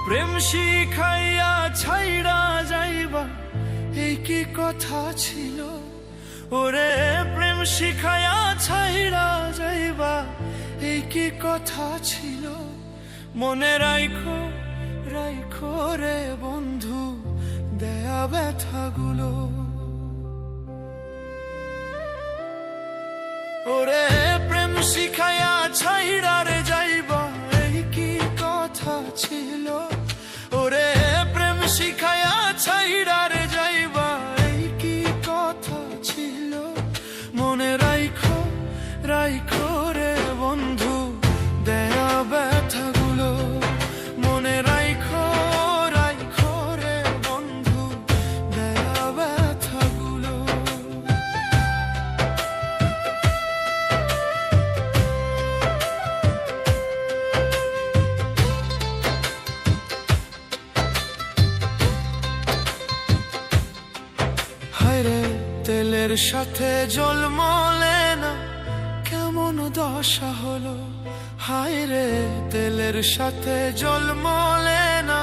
প্রেম শিখাইয়া ছাইড়া যাইবা এই কি কথা ছিল? ওরে প্রেম শিখাইয়া ছাইড়া যাইবা এই কি কথা ছিল? মনে রাইখো রাইখো রে বন্ধু দেয়া ব্যথাগুলো। ওরে প্রেম শিখাইয়া ছাইড়া রে যাইবা এই কি কথা ছিল? ওরে প্রেম শিখাইয়া ছাইড়া রে যাইবা এই কি কথা ছিল? মনে রাইখো রাইখো রে বন্ধু দেয়া ব্যথাগুলো। মনে রাইখো রাইখো রে বন্ধু দেয়া ব্যথাগুলো। হায়রে তেলের সাথে জল মলে না কেমন দশা হলো? হায়রে তেলের সাথে জল মলে না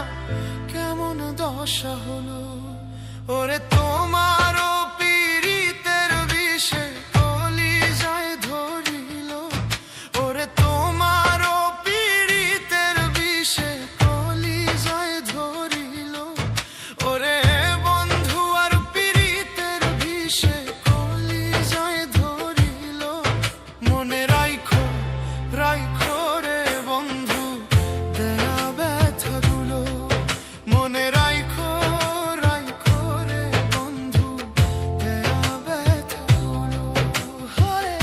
কেমন দশা হলো? ওরে তোমারও পীড়িতের বিষে কলিজায় ধরিল। ওরে তোমারও পীড়িতের বিষে কলিজায় ধরিল। ওরে বন্ধু আর পীড়িতের বিষে কলিজায় ধরিল। মনে রাইখো রাইখো রে বন্ধু দেয়া ব্যথাগুলো। মনে রাইখো রাইখো রে বন্ধু দেয়া ব্যথাগুলো। হায়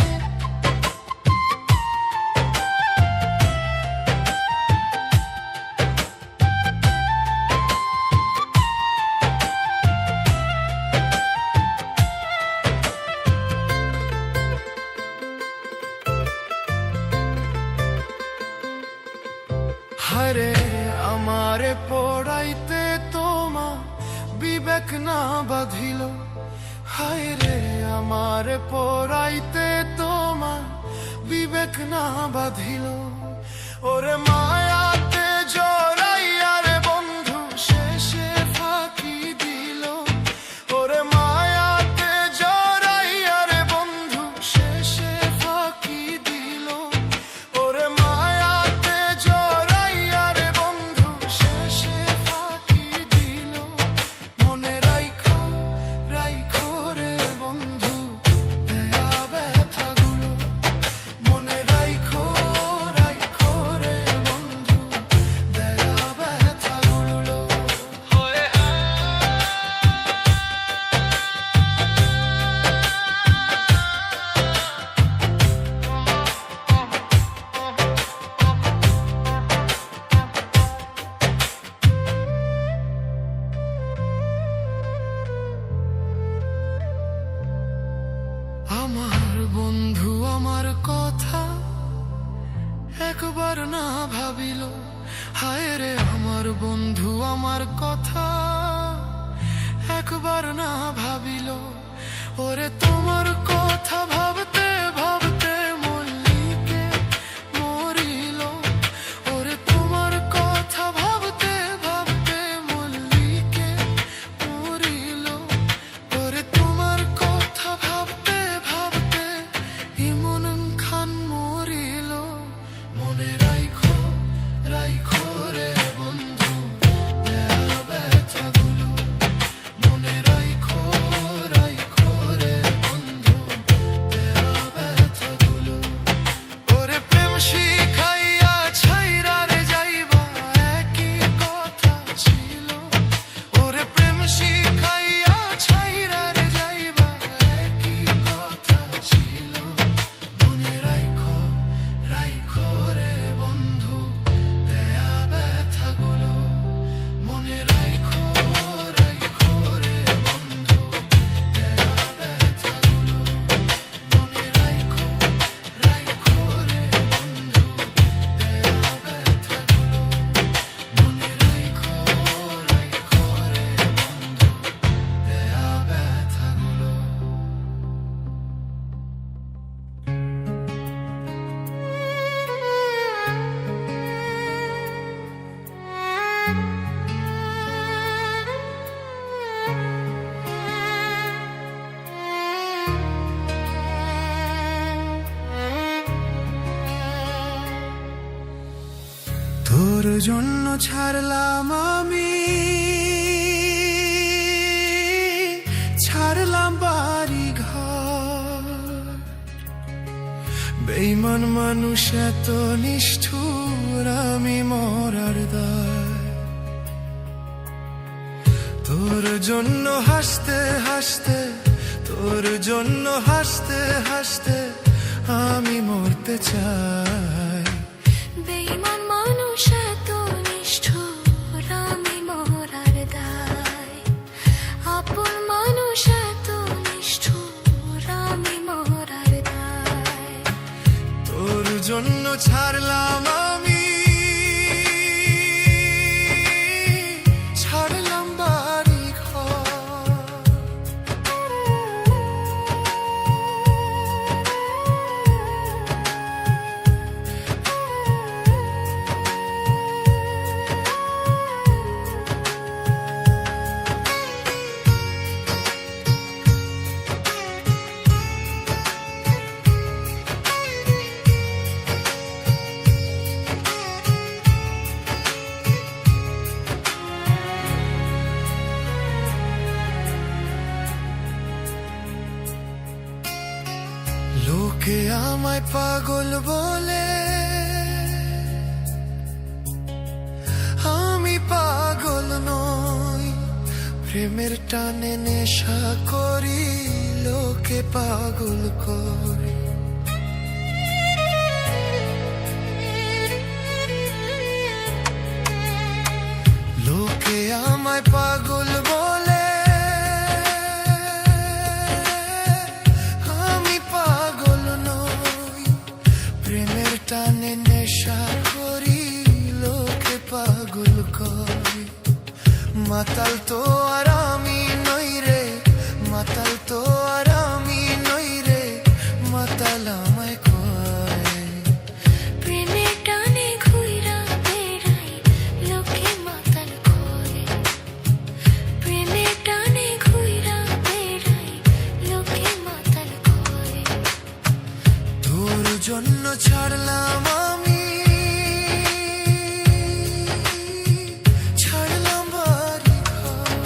হায়রে আমারে পড়াইতে তোমা বিবেক না বাঁধিল। হায়রে আমারে পড়াইতে তোমা বিবেক না বাঁধিল। ওরে মায়াতে জড়াইয়া রে বন্ধু শেষে ফাঁকি দিল। ওরে মায়াতে জড়াইয়া রে বন্ধু শেষে ফাঁকি দিল। ওরে মায়াতে জড়াইয়া রে বন্ধু শেষে ফাঁকি দিল। মনে রাইখো রাইখো রে বন্ধু দেয়া ব্যথাগুলো। মনে রাইখো রাইখো রে বন্ধু দেয়া ব্যথাগুলো। হয়ে আমার বন্ধু আমার কথা একবার না ভাবিল। হায় রে আমার বন্ধু আমার কথা একবার না ভাবিল। ওরে তোমার কথা ভাবতে ভাবতে মল্লিকে মরিল। ওরে তোমার কথা ভাবতে ভাবতে মল্লিকে মরিল। ওরে তোমার কথা ভাবতে ভাবতে ইমন খান মরিল। মনে রাইখো রাইখো রে বন্ধু দেয়া ব্যথাগুলো। মনে রাইখো রাইখো রে বন্ধু দেয়া তোর জন্য ছাড়লাম আমি, ছাড়লাম বাড়ি ঘর। বেঈমান মানুষ এত নিষ্ঠুর, আমি মরার দায়। তোর জন্য হাসতে হাসতে, তোর জন্য হাসতে হাসতে আমি মরতে চাই। বেঈমান মানুষ এত নিষ্ঠুর, আমি মরার দায়। আপন মানুষ এত নিষ্ঠুর, আমি মরার দায়। তোর জন্য ছাড়লাম আমি, ছাড়লাম বাড়ি ঘর। লোকে আমায় পাগল বলে, আমি পাগল নই। প্রেমের টানে নেশা করি, লোকে পাগল করে। লোকে আমায় পাগল বলে, আমি পাগল নই। প্রেমের টানে নেশা করি, লোকে পাগল করে। মাতাল তো আর আমি নই রে, মাতাল তো আর আমি নই রে, মাতাল আমায় কয়। প্রেমের টানে ঘুইরা বেড়াই, লোকে মাতাল করে। প্রেমের টানে ঘুইরা বেড়াই, লোকে মাতাল করে। তোর জন্য ছাড়লাম আমি, ছাড়লাম বাড়ি ঘর।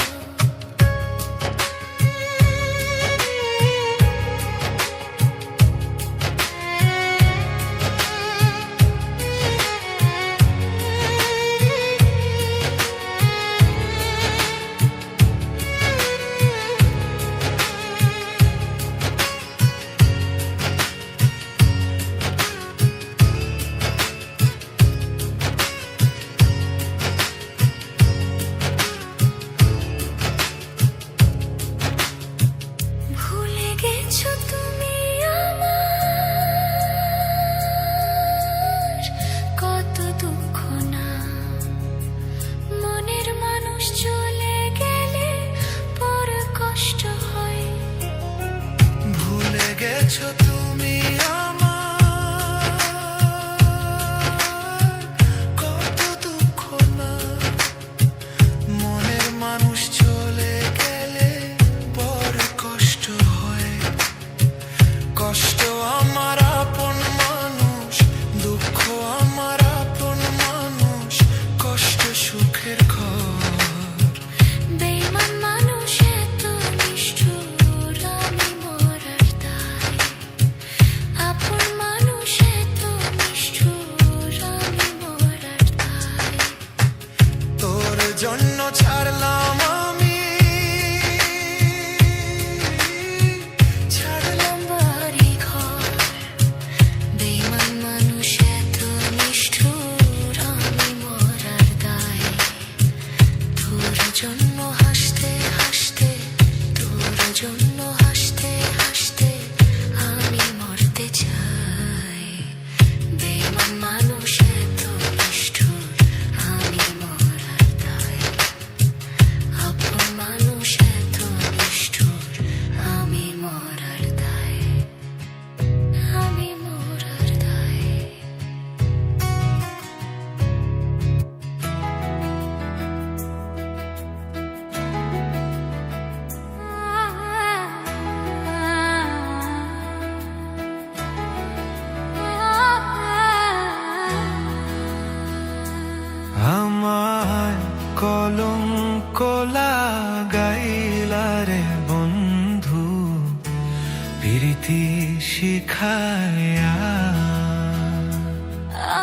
শিখায়া।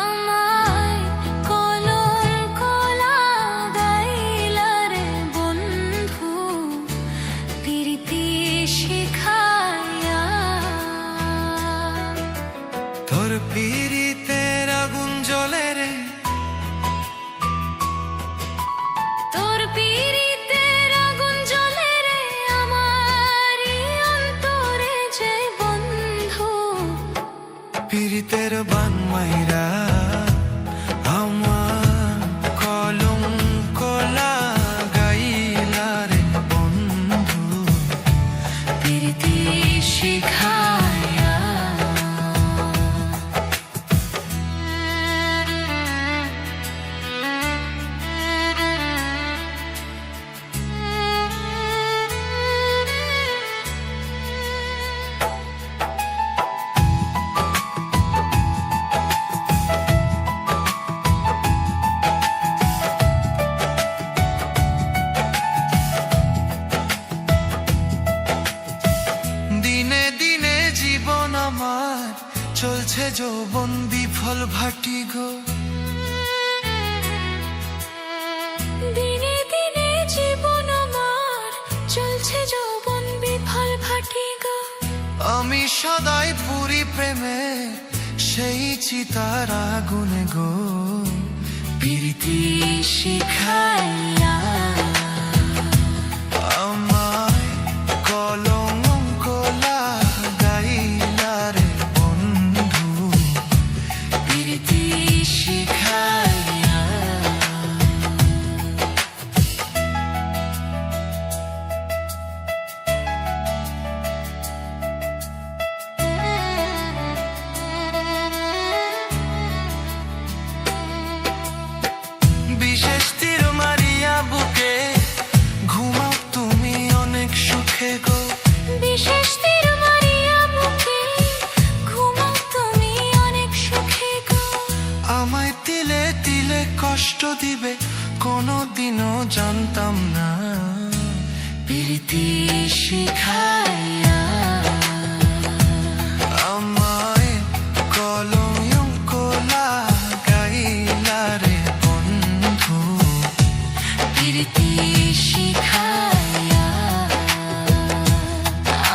আমায় কলঙ্ক লাগাইলা রে বন্ধু প্রীতি শিখায়া। তোর পিরিতের আগুন জ্বলে রে, তোর পীড়িতের আগুন জ্বলে রে আমারি অন্তরে যে বন্ধু। পিরিতের বান মাইরা আমার কলঙ্ক লাগাইলা রে বন্ধু প্রীতি শিখায়া। দিনে দিনে জীবন আমার চলছে যৌবন বিফল ভাটি গো। দিনে দিনে জীবন আমার চলছে যৌবন বিফল ভাটি গো। আমি সদাই পুরি প্রেমে সেই চিতার আগুনে গো। প্রীতি শিখায়া। আমায় কলঙ্ক লাগাইলা রে বন্ধু প্রীতি শিখায়া। বিশেষ তীর মারিয়া বুকে ঘুমাও তুমি অনেক সুখে গো। বিশেষ তীর মারিয়া বুকে ঘুমাও তুমি অনেক সুখে গো। আমায় তিলে তিলে কষ্ট দিবে কোনোদিনও জানতাম না। প্রীতি শিখায়া। আমায় কলঙ্ক লাগাইলা রে বন্ধু প্রীতি শিখায়া।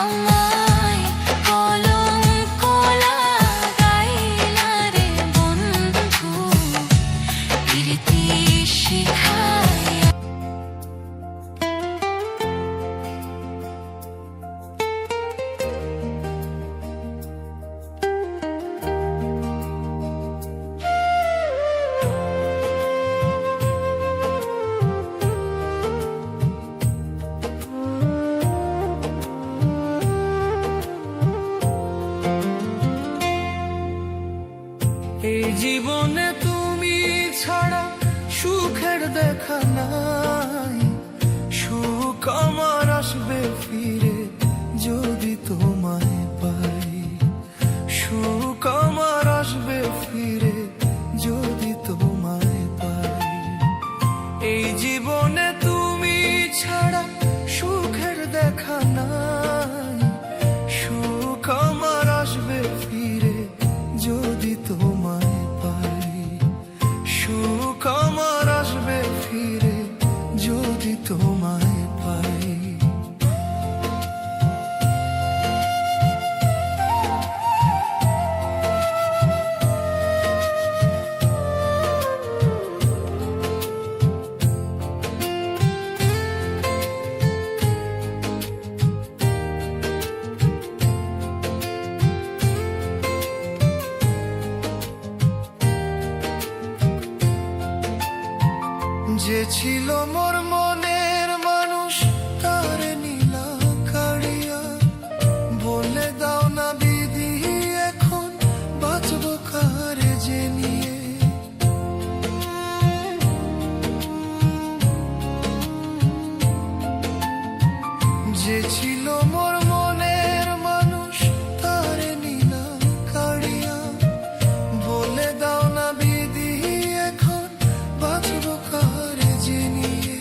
আমায় কলঙ্ক লাগাইলা রে বন্ধু প্রীতি শিখায়া। এই জীবনে তুমি ছাড়া সুখের দেখা নাই। সুখ আমার আসবে ফিরে যদি তোমায় পাই। সুখ আমার আসবে ফিরে যদি তোমায় পাই। এই জীবনে তুমি ছাড়া সুখের দেখা নাই। সুখ আমার আসবে ফিরে যদি তোমায় পাই। সুখ আমার আসবে ফিরে যদি তোমায় পাই। যে ছিল মোর মনের মানুষ তার নীলা কাড়িয়া। বলে দাও না বিধি এখন বাঁচবো কারে যে নিয়ে। যে ছিল মোর মনের মানুষ তার নীলা কাড়িয়া। বলে দাও না বিধি এখন বাঁচবো কারে যে নিয়ে।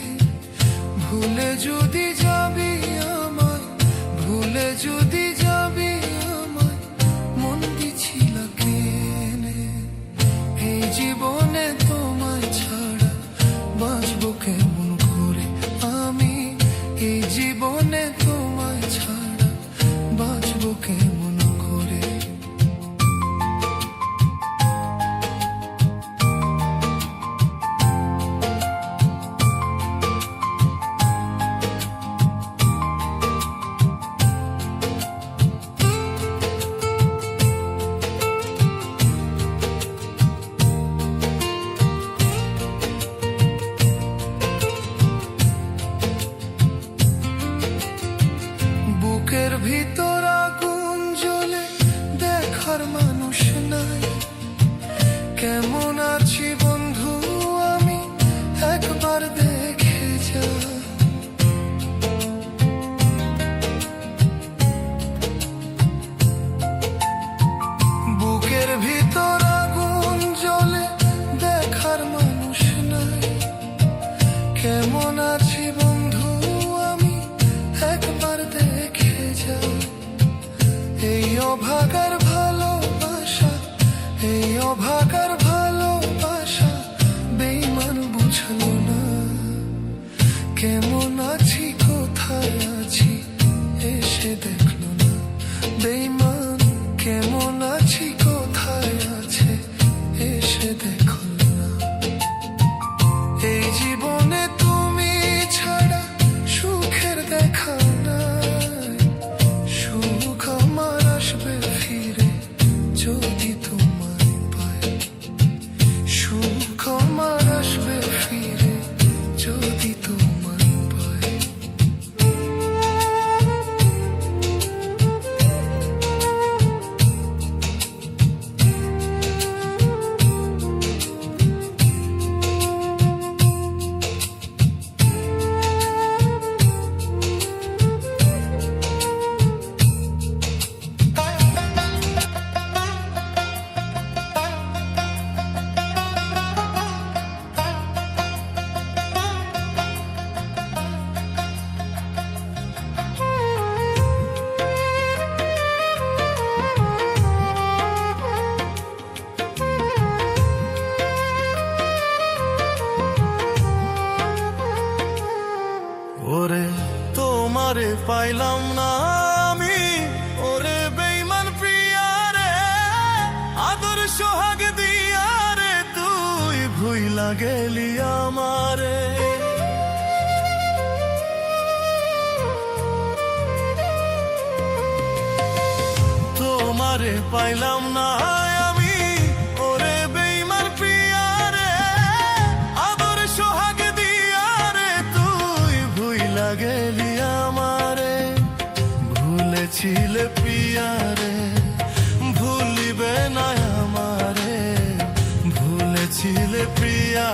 অভাগার ভালোবাসা বেইমান বুঝলো না, কেমন আছি কোথায় আছি এসে দেখলো না। বেইমান কেমন আছি কোথায় আছে এসে দেখলো না। এই জীবনে তুমি ছাড়া সুখের দেখা নাই, সুখ আমার আসবে ফিরে যদি তোমায় পাই, সুখ আমার আসবে ফিরে যদি তোমায় পাই। ওরে তোমারে পাইলাম না আমি, ওরে বেইমান প্রিয়া রে, আদর সোহাগ দিয়া রে তুই ভুইলা গেলি আমারে। তোমারে পাইলাম না আমি, ওরে বেইমান প্রিয়া রে, আদর সোহাগ দিয়া রে তুই ভুইলা গেলি আমারে। ভুলেছিলে প্রিয়া রে ভুলিবে না আমারে, ভুলেছিলে প্রিয়া